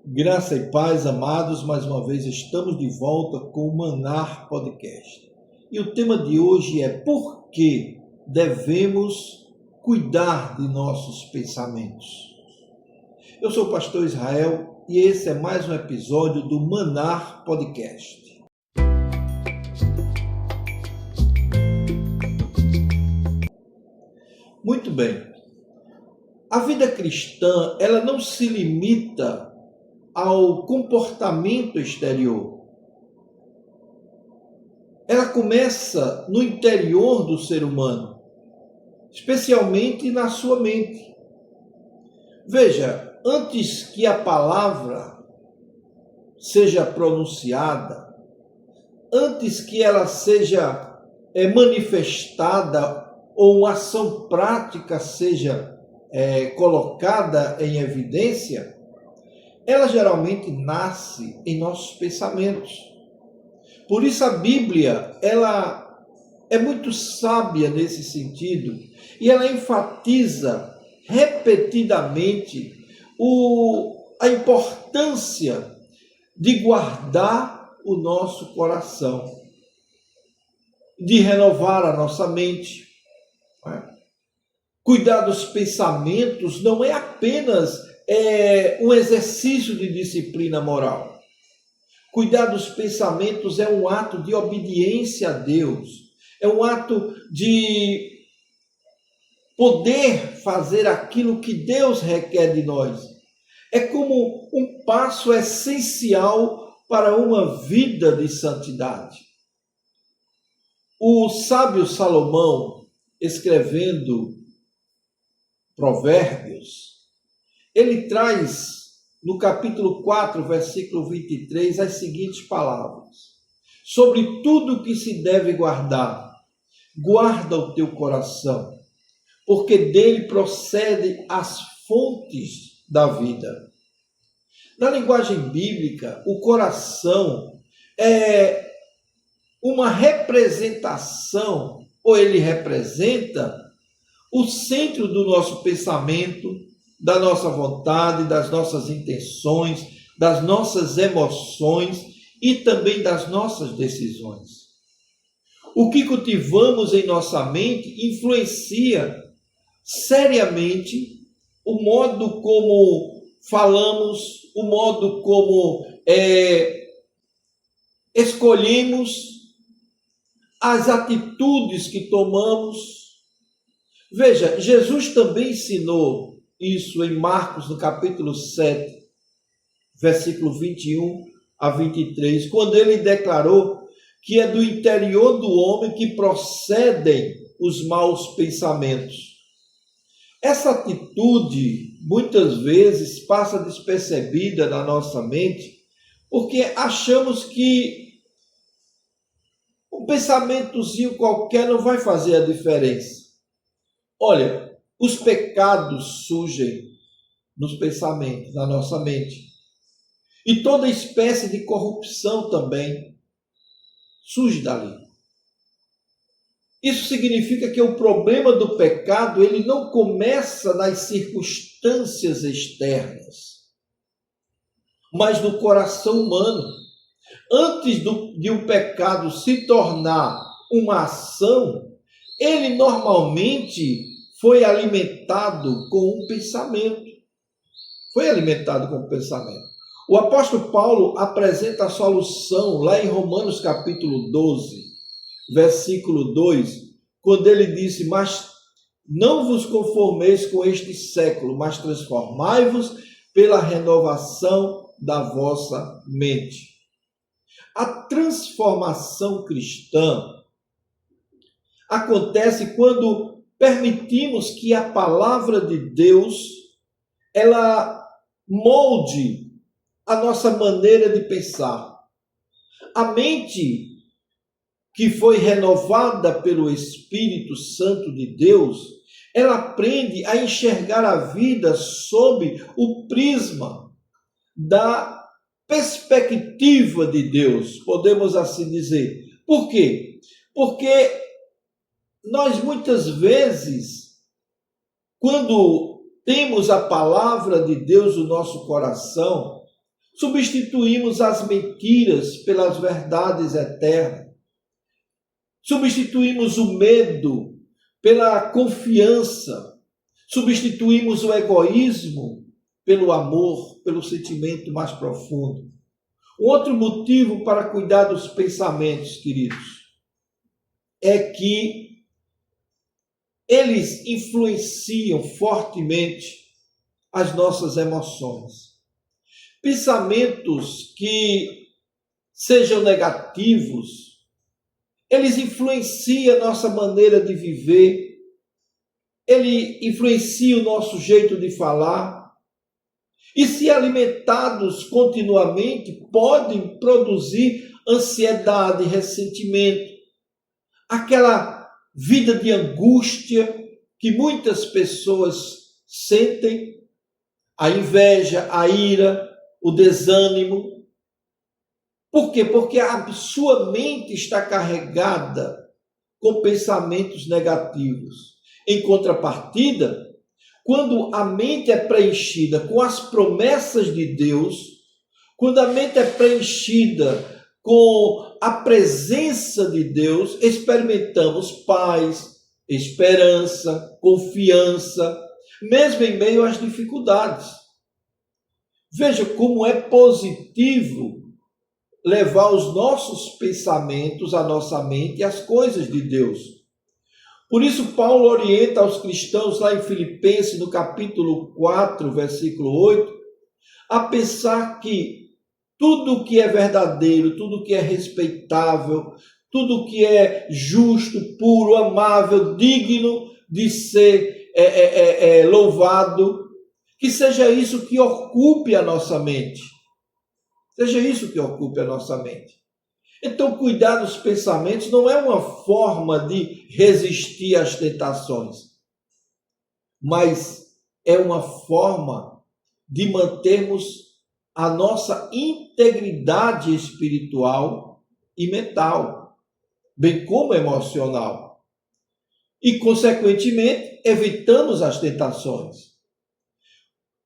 Graça e paz, amados, mais uma vez estamos de volta com o Manar Podcast. E o tema de hoje é por que devemos cuidar de nossos pensamentos. Eu sou o pastor Israel e esse é mais um episódio do Manar Podcast. Muito bem. A vida cristã, ela não se limita ao comportamento exterior. Ela começa no interior do ser humano, especialmente na sua mente. Veja, antes que a palavra seja pronunciada, antes que ela seja manifestada ou uma ação prática seja colocada em evidência, ela geralmente nasce em nossos pensamentos. Por isso a Bíblia, ela é muito sábia nesse sentido e ela enfatiza repetidamente a importância de guardar o nosso coração, de renovar a nossa mente. Cuidar dos pensamentos não é apenas um exercício de disciplina moral. Cuidar dos pensamentos é um ato de obediência a Deus, é um ato de poder fazer aquilo que Deus requer de nós. É como um passo essencial para uma vida de santidade. O sábio Salomão, escrevendo Provérbios, ele traz no capítulo 4, versículo 23, as seguintes palavras: sobre tudo que se deve guardar, guarda o teu coração, porque dele procedem as fontes da vida. Na linguagem bíblica, o coração é uma representação, ou ele representa o centro do nosso pensamento, da nossa vontade, das nossas intenções, das nossas emoções e também das nossas decisões. O que cultivamos em nossa mente influencia seriamente o modo como falamos, o modo como escolhemos, as atitudes que tomamos. Veja, Jesus também ensinou isso em Marcos, no capítulo 7, versículo 21 a 23, quando ele declarou que é do interior do homem que procedem os maus pensamentos. Essa atitude, muitas vezes, passa despercebida na nossa mente, porque achamos que um pensamentozinho qualquer não vai fazer a diferença. Olha, os pecados surgem nos pensamentos, na nossa mente. E toda espécie de corrupção também surge dali. Isso significa que o problema do pecado, ele não começa nas circunstâncias externas, mas no coração humano. Antes de um pecado se tornar uma ação, ele normalmente foi alimentado com um pensamento. O apóstolo Paulo apresenta a solução lá em Romanos capítulo 12, versículo 2, quando ele disse: mas não vos conformeis com este século, mas transformai-vos pela renovação da vossa mente. A transformação cristã acontece quando permitimos que a palavra de Deus ela molde a nossa maneira de pensar. A mente que foi renovada pelo Espírito Santo de Deus, ela aprende a enxergar a vida sob o prisma da perspectiva de Deus, podemos assim dizer. Por quê? Porque nós muitas vezes, quando temos a palavra de Deus no nosso coração, Substituímos as mentiras pelas verdades eternas. Substituímos o medo pela confiança. Substituímos o egoísmo pelo amor, pelo sentimento mais profundo. Um outro motivo para cuidar dos pensamentos, queridos, é que eles influenciam fortemente as nossas emoções. Pensamentos que sejam negativos, eles influenciam a nossa maneira de viver, ele influencia o nosso jeito de falar, e se alimentados continuamente, podem produzir ansiedade, ressentimento, aquela vida de angústia que muitas pessoas sentem, a inveja, a ira, o desânimo. Por quê? Porque a sua mente está carregada com pensamentos negativos. Em contrapartida, quando a mente é preenchida com as promessas de Deus, quando a mente é preenchida com a presença de Deus, experimentamos paz, esperança, confiança, mesmo em meio às dificuldades. Veja como é positivo levar os nossos pensamentos, a nossa mente, às coisas de Deus. Por isso, Paulo orienta aos cristãos lá em Filipenses, no capítulo 4, versículo 8, a pensar que tudo que é verdadeiro, tudo que é respeitável, tudo que é justo, puro, amável, digno de ser louvado, que seja isso que ocupe a nossa mente. Seja isso que ocupe a nossa mente. Então, cuidar dos pensamentos não é uma forma de resistir às tentações, mas é uma forma de mantermos a nossa integridade espiritual e mental, bem como emocional. E, consequentemente, evitamos as tentações.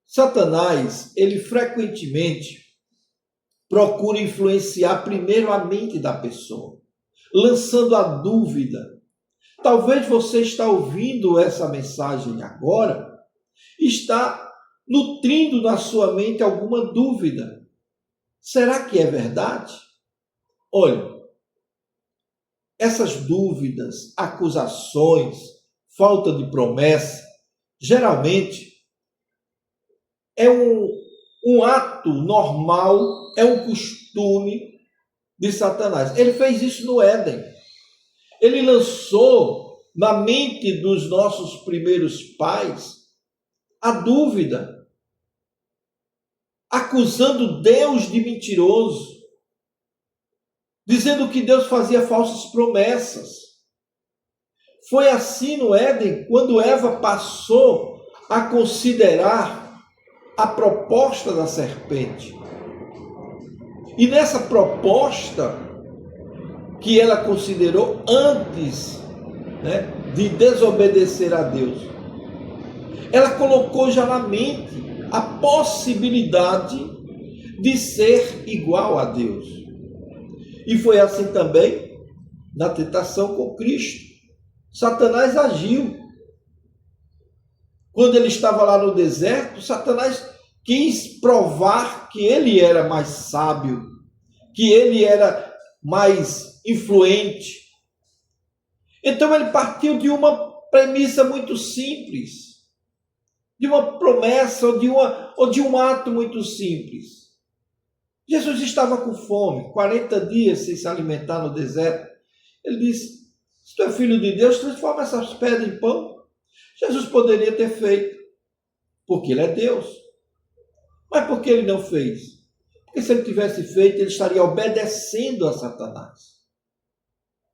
Satanás, ele frequentemente procura influenciar primeiro a mente da pessoa, lançando a dúvida. Talvez você está ouvindo essa mensagem agora, está nutrindo na sua mente alguma dúvida. Será que é verdade? Olha, essas dúvidas, acusações, falta de promessa, geralmente é um ato normal, é um costume de Satanás. Ele fez isso no Éden. Ele lançou na mente dos nossos primeiros pais a dúvida, acusando Deus de mentiroso, dizendo que Deus fazia falsas promessas. Foi assim no Éden, quando Eva passou a considerar a proposta da serpente. E nessa proposta que ela considerou antes, de desobedecer a Deus, ela colocou já na mente a possibilidade de ser igual a Deus. E foi assim também na tentação com Cristo. Satanás agiu. Quando ele estava lá no deserto, Satanás quis provar que ele era mais sábio, que ele era mais influente. Então ele partiu de uma premissa muito simples, de uma promessa ou de um ato muito simples. Jesus estava com fome, 40 dias sem se alimentar no deserto. Ele disse: se tu é filho de Deus, transforma essas pedras em pão. Jesus poderia ter feito, porque ele é Deus. Mas por que ele não fez? Porque se ele tivesse feito, ele estaria obedecendo a Satanás.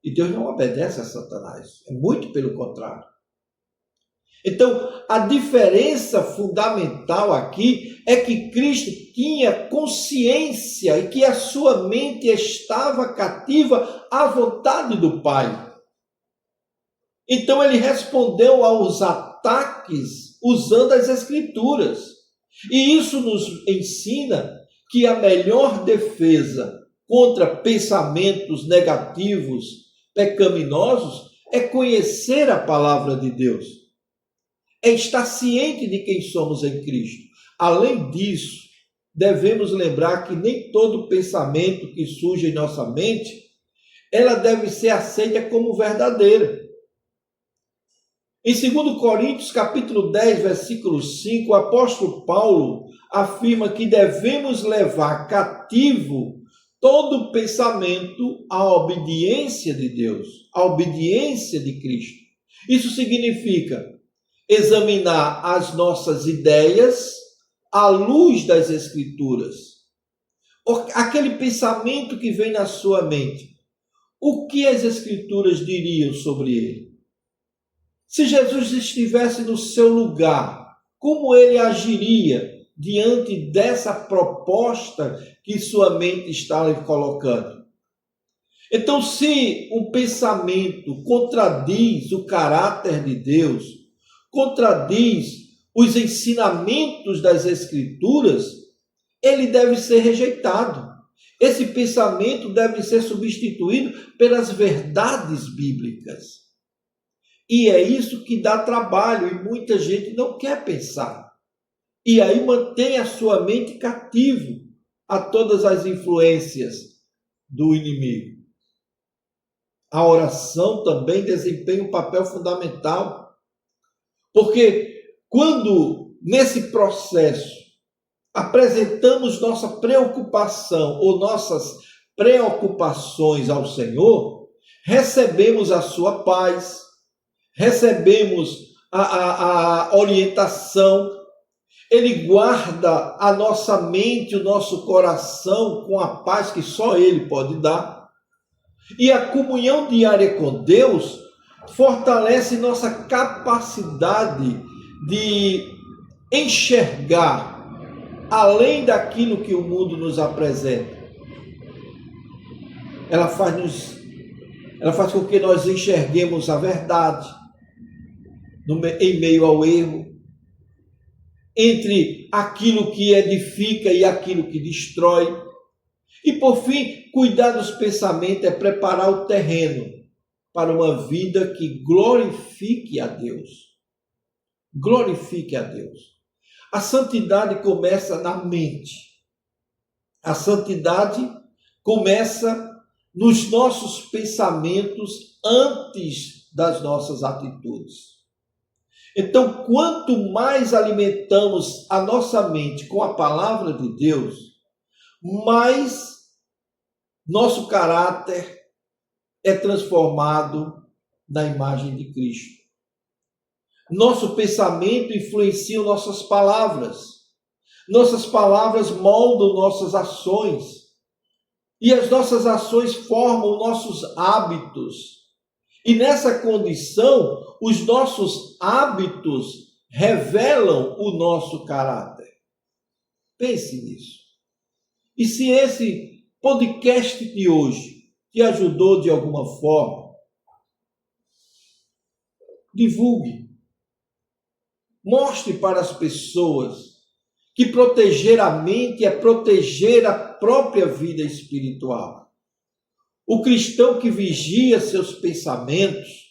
E Deus não obedece a Satanás, é muito pelo contrário. Então, a diferença fundamental aqui é que Cristo tinha consciência e que a sua mente estava cativa à vontade do Pai. Então, ele respondeu aos ataques usando as Escrituras. E isso nos ensina que a melhor defesa contra pensamentos negativos, pecaminosos, é conhecer a palavra de Deus, é estar ciente de quem somos em Cristo. Além disso, devemos lembrar que nem todo pensamento que surge em nossa mente, ela deve ser aceita como verdadeira. Em 2 Coríntios, capítulo 10, versículo 5, o apóstolo Paulo afirma que devemos levar cativo todo pensamento à obediência de Deus, à obediência de Cristo. Isso significa examinar as nossas ideias à luz das Escrituras. Aquele pensamento que vem na sua mente, o que as Escrituras diriam sobre ele? Se Jesus estivesse no seu lugar, como ele agiria diante dessa proposta que sua mente está lhe colocando? Então, se um pensamento contradiz o caráter de Deus, contradiz os ensinamentos das Escrituras, ele deve ser rejeitado. Esse pensamento deve ser substituído pelas verdades bíblicas. E é isso que dá trabalho e muita gente não quer pensar. E aí mantém a sua mente cativo a todas as influências do inimigo. A oração também desempenha um papel fundamental, porque quando nesse processo apresentamos nossa preocupação ou nossas preocupações ao Senhor, recebemos a sua paz, recebemos a orientação, ele guarda a nossa mente, o nosso coração com a paz que só ele pode dar. E a comunhão diária com Deus fortalece nossa capacidade de enxergar além daquilo que o mundo nos apresenta. Ela faz com que nós enxerguemos a verdade em meio ao erro, entre aquilo que edifica e aquilo que destrói. E, por fim, cuidar dos pensamentos é preparar o terreno para uma vida que glorifique a Deus. Glorifique a Deus. A santidade começa na mente. A santidade começa nos nossos pensamentos antes das nossas atitudes. Então, quanto mais alimentamos a nossa mente com a palavra de Deus, mais nosso caráter é transformado na imagem de Cristo. Nosso pensamento influencia nossas palavras. Nossas palavras moldam nossas ações. E as nossas ações formam nossos hábitos. E nessa condição, os nossos hábitos revelam o nosso caráter. Pense nisso. E se esse podcast de hoje te ajudou de alguma forma, divulgue. Mostre para as pessoas que proteger a mente é proteger a própria vida espiritual. O cristão que vigia seus pensamentos,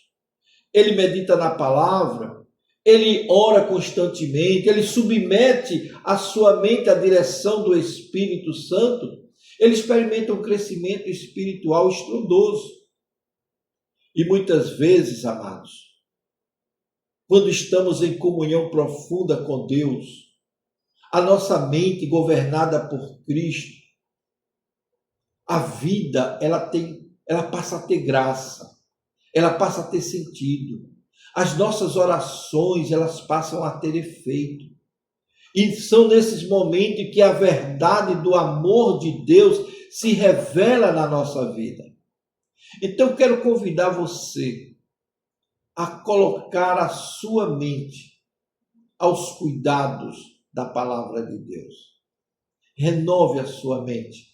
ele medita na palavra, ele ora constantemente, ele submete a sua mente à direção do Espírito Santo, ele experimenta um crescimento espiritual estrondoso. E muitas vezes, amados, quando estamos em comunhão profunda com Deus, a nossa mente governada por Cristo, a vida ela passa a ter graça, ela passa a ter sentido. As nossas orações, elas passam a ter efeito. E são nesses momentos que a verdade do amor de Deus se revela na nossa vida. Então, quero convidar você a colocar a sua mente aos cuidados da palavra de Deus. Renove a sua mente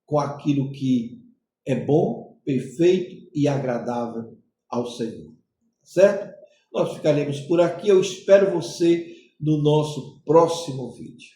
com aquilo que é bom, perfeito e agradável ao Senhor. Certo? Nós ficaremos por aqui. Eu espero você no nosso próximo vídeo.